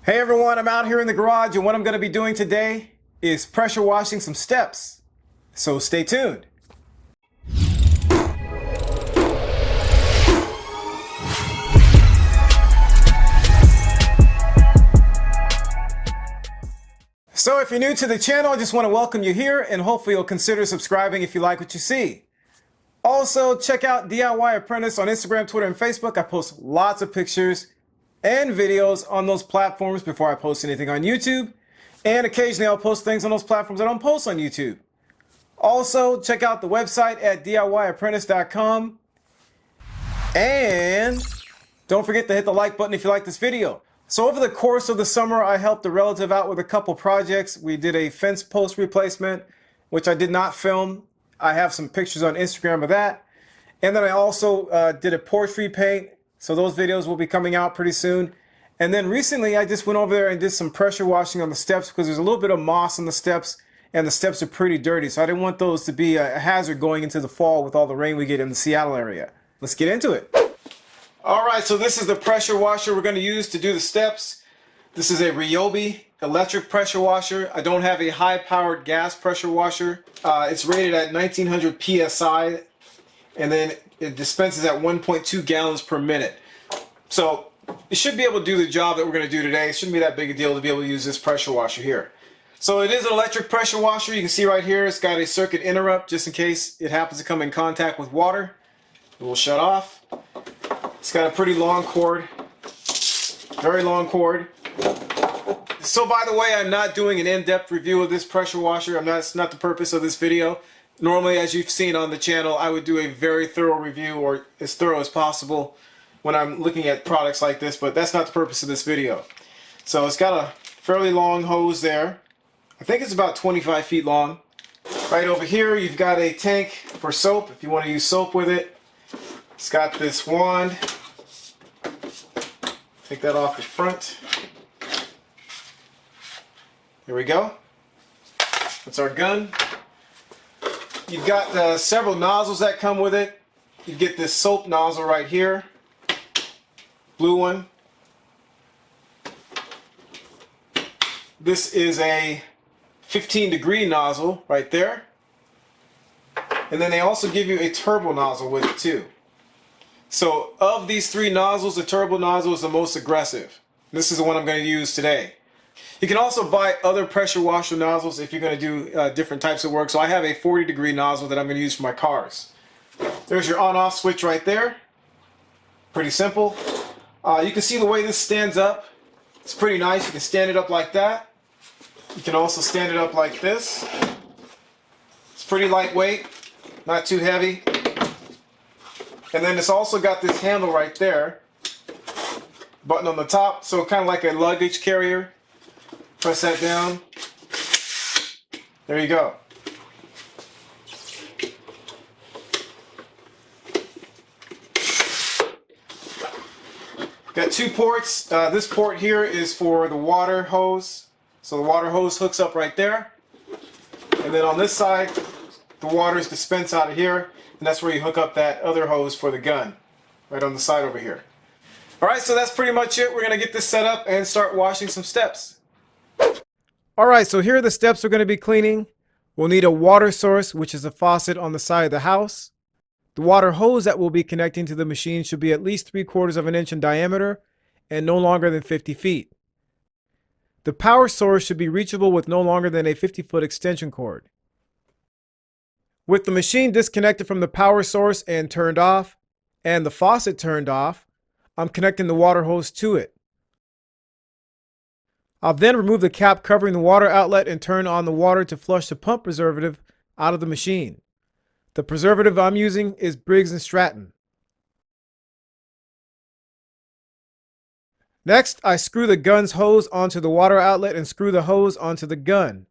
Hey everyone, I'm out here in the garage and what I'm going to be doing today is pressure washing some steps. So stay tuned. So if you're new to the channel, I just want to welcome you here and hopefully you'll consider subscribing if you like what you see. Also, check out DIY Apprentice on Instagram, Twitter, and Facebook. I post lots of pictures and videos on those platforms before I post anything on YouTube. And occasionally I'll post things on those platforms I don't post on YouTube. Also, check out the website at DIYapprentice.com. And don't forget to hit the like button if you like this video. So over the course of the summer, I helped a relative out with a couple projects. We did a fence post replacement, which I did not film. I have some pictures on Instagram of that. And then I also did a porch repaint. So those videos will be coming out pretty soon. And then recently I just went over there and did some pressure washing on the steps because there's a little bit of moss on the steps and the steps are pretty dirty. So I didn't want those to be a hazard going into the fall with all the rain we get in the Seattle area. Let's get into it. All right, so this is the pressure washer we're going to use to do the steps. This is a Ryobi electric pressure washer. I don't have a high-powered gas pressure washer. It's rated at 1900 PSI, and then it dispenses at 1.2 gallons per minute. So it should be able to do the job that we're going to do today. It shouldn't be that big a deal to be able to use this pressure washer here. So it is an electric pressure washer. You can see right here it's got a circuit interrupt just in case it happens to come in contact with water. It will shut off. It's got a pretty long cord, very long cord. So by the way, I'm not doing an in-depth review of this pressure washer. That's not the purpose of this video. Normally, as you've seen on the channel, I would do a very thorough review, or as thorough as possible, when I'm looking at products like this, but that's not the purpose of this video. So it's got a fairly long hose there. I think it's about 25 feet long. Right over here, you've got a tank for soap, if you want to use soap with it. It's got this wand. Take that off the front. Here we go. That's our gun. You've got several nozzles that come with it. You get this soap nozzle right here. Blue one. This is a 15-degree nozzle right there. And then they also give you a turbo nozzle with it too. So of these three nozzles, the turbo nozzle is the most aggressive. This is the one I'm going to use today. You can also buy other pressure washer nozzles if you're going to do different types of work. So I have a 40-degree nozzle that I'm going to use for my cars. There's your on-off switch right there. Pretty simple. You can see the way this stands up. It's pretty nice. You can stand it up like that. You can also stand it up like this. It's pretty lightweight, not too heavy. And then it's also got this handle right there, button on the top, so kind of like a luggage carrier. Press that down. There you go. Got two ports. This port here is for the water hose. So the water hose hooks up right there. And then on this side, the water is dispensed out of here. And that's where you hook up that other hose for the gun, right on the side over here. Alright, so that's pretty much it. We're going to get this set up and start washing some steps. Alright, so here are the steps we're going to be cleaning. We'll need a water source, which is a faucet on the side of the house. The water hose that we'll be connecting to the machine should be at least 3/4 of an inch in diameter and no longer than 50 feet. The power source should be reachable with no longer than a 50-foot extension cord. With the machine disconnected from the power source and turned off, and the faucet turned off, I'm connecting the water hose to it. I'll then remove the cap covering the water outlet and turn on the water to flush the pump preservative out of the machine. The preservative I'm using is Briggs & Stratton. Next, I screw the gun's hose onto the water outlet and screw the hose onto the gun.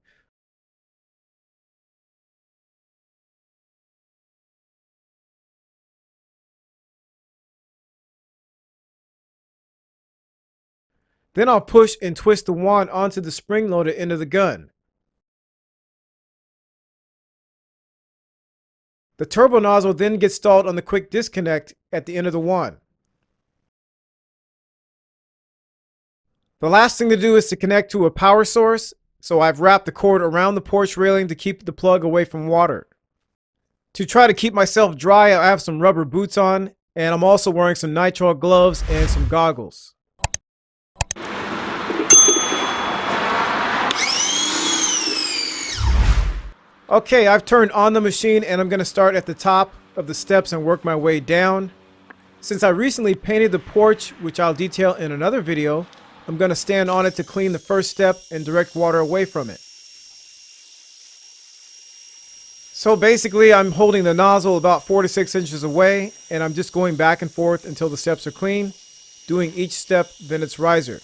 Then I'll push and twist the wand onto the spring-loaded end of the gun. The turbo nozzle then gets stalled on the quick disconnect at the end of the wand. The last thing to do is to connect to a power source, so I've wrapped the cord around the porch railing to keep the plug away from water. To try to keep myself dry, I have some rubber boots on, and I'm also wearing some nitrile gloves and some goggles. Okay, I've turned on the machine and I'm going to start at the top of the steps and work my way down. Since I recently painted the porch, which I'll detail in another video, I'm going to stand on it to clean the first step and direct water away from it. So basically I'm holding the nozzle about 4 to 6 inches away, and I'm just going back and forth until the steps are clean, doing each step then its riser.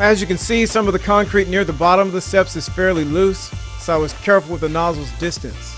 As you can see, some of the concrete near the bottom of the steps is fairly loose, so I was careful with the nozzle's distance.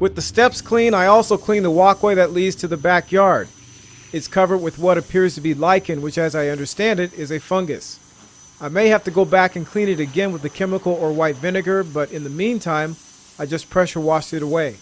With the steps clean, I also cleaned the walkway that leads to the backyard. It's covered with what appears to be lichen, which as I understand it, is a fungus. I may have to go back and clean it again with the chemical or white vinegar, but in the meantime, I just pressure washed it away.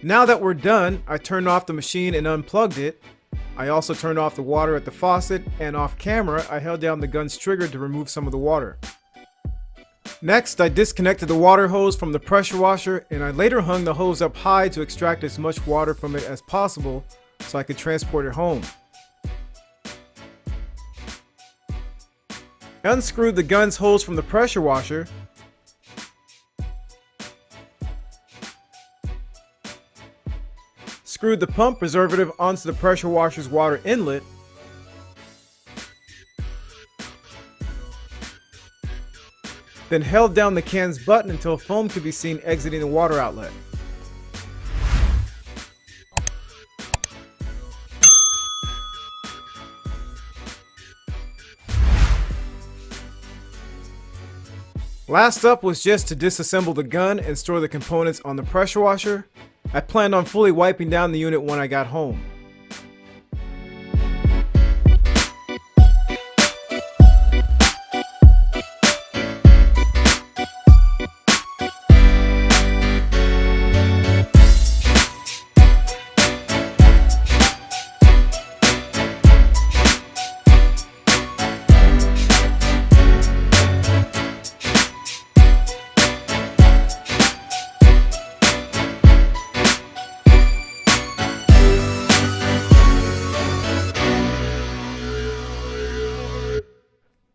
Now that we're done, I turned off the machine and unplugged it. I also turned off the water at the faucet, and off camera, I held down the gun's trigger to remove some of the water. Next, I disconnected the water hose from the pressure washer, and I later hung the hose up high to extract as much water from it as possible so I could transport it home. I unscrewed the gun's hose from the pressure washer. Screwed the pump preservative onto the pressure washer's water inlet. Then held down the can's button until foam could be seen exiting the water outlet. Last up was just to disassemble the gun and store the components on the pressure washer. I planned on fully wiping down the unit when I got home.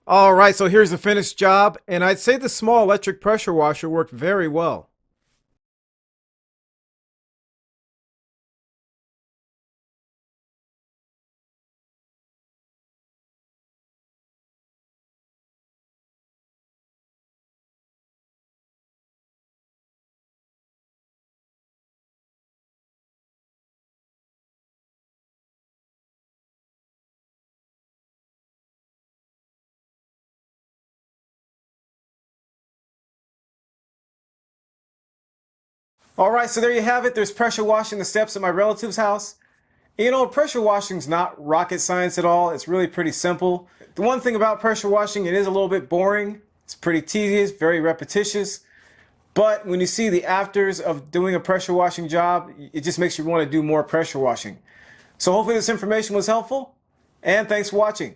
Alright, so here's the finished job, and I'd say the small electric pressure washer worked very well. Alright, so there you have it. There's pressure washing the steps at my relative's house. You know, pressure washing's not rocket science at all. It's really pretty simple. The one thing about pressure washing, it is a little bit boring. It's pretty tedious, very repetitious. But when you see the afters of doing a pressure washing job, it just makes you want to do more pressure washing. So hopefully this information was helpful, and thanks for watching.